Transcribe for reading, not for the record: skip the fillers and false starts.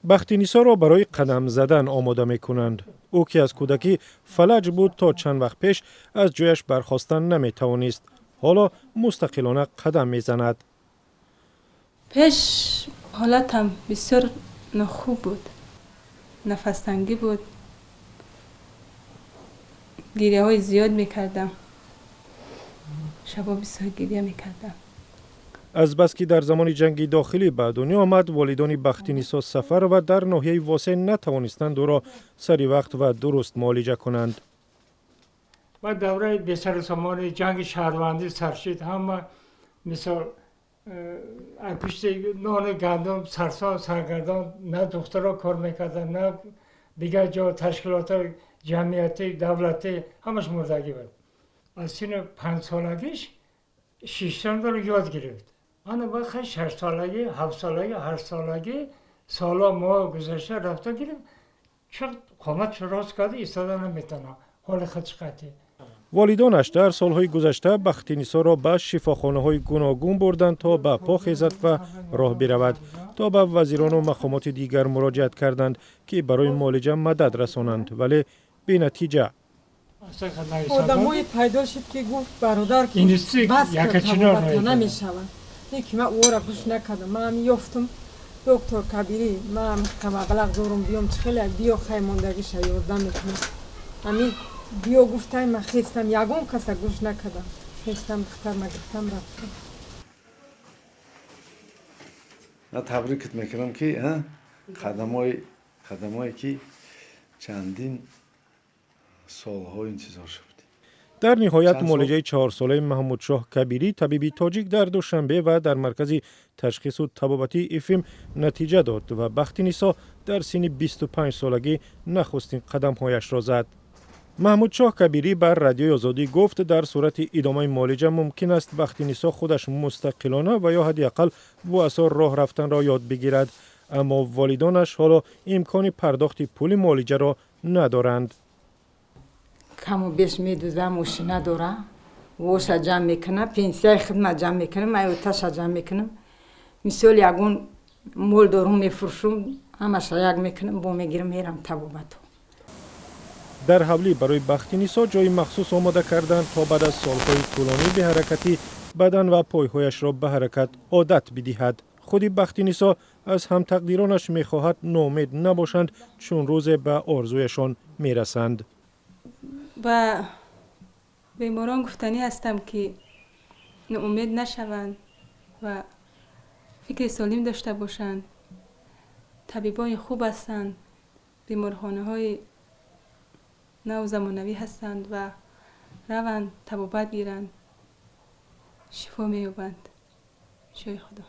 بختی‌نیسا را برای قدم زدن آماده می کنند. او که از کودکی فلج بود تا چند وقت پیش از جایش برخاستن نمی توانست. حالا مستقلانه قدم می زند. پیش حالتم بسیار نخوب بود. نفس تنگی بود. گریه های زیاد میکردم. شبا بسیار گریه میکردم. از بس که در زمان جنگ داخلی به دنیا آمد، والدان بختی‌نیسا سفر و در ناحیه واسع نتوانستند او را سری وقت و درست معالجه کنند. و دوره بسر زمان جنگ شهروندی سرشید، همه مثال پشت نان گندم سرسا سرگردان، نه دخترها کار میکردن، نه دیگر جا تشکیلات جمعیتی دولتی، همش مردگی بود. از سن 5 سالگیش 6 سال رو یاد گرفت. آن وقت 6 سالگی، 7 سالگی، 8 سالگی سالا ما گذشته رفته گیریم، چه قامت راست کرده ایستاده نمیتونه، حال خدشقتی. والدانش در سالهای گذشته بختی‌نیسا را به شفاخانه‌های گوناگون بردند تا به پا خیزد و راه برود، تا به وزیران و مقامات دیگر مراجعت کردند که برای معالجه مدد رسانند، ولی بی نتیجه. آدمای پیدا شد که گفت برادر که بس که تبابت نمی شود. یکی من او را گوش نکردم. من هم یافتم دکتر کبیری، من هم کمقلق دارم بیام خیلی بیا خیلی ماندگیش یاردم میکنم. همین بیا گفتم من خیستم، یگون کس گوش نکردم. خیستم دختر من گفتم رفتم. من تبریکت میکنم که خدمایی که چندین سالها انتظار شد. در نهایت معالجه 4 ساله محمود شاه کبیری طبیبی تاجیک در دوشنبه و در مرکز تشخیص و طبابتی ایفیم نتیجه داد و بختی‌نیسا در سن 25 سالگی نخستین قدم‌هایش را زد. محمود شاه کبیری بر رادیوی آزادی گفت در صورت ادامه معالجه ممکن است بختی‌نیسا خودش مستقلانه و یا حداقل با اثر راه رفتن را یاد بگیرد، اما والدانش حالا امکان پرداخت پول معالجه را ندارند. کم و بیش میدوزم وش نداره، وش جمع میکنم، پنسیای خدمت جمع میکنم، مایوتاش جمع میکنم، مثال یگون مول دارم میفروشم، همش یک میکنم، با میگیرم میرم طبابت. در حولی برای بختی‌نیسا جای مخصوص آماده کردند تا بعد از سالهای طولانی به حرکتی بدن و پایهایش را به حرکت عادت بدهد. خود بختی‌نیسا از هم تقدیرانش میخواهد ناامید نباشند چون روز به آرزویشان میرسند. و بیماران گفتنی هستم که ناامید نشوند و فکر سالم داشته باشند. طبیبای خوب هستند، بیمارخانه های نو زمانوی هستند و روند طبابت گیرند، شفا می‌یابند. شای خدا.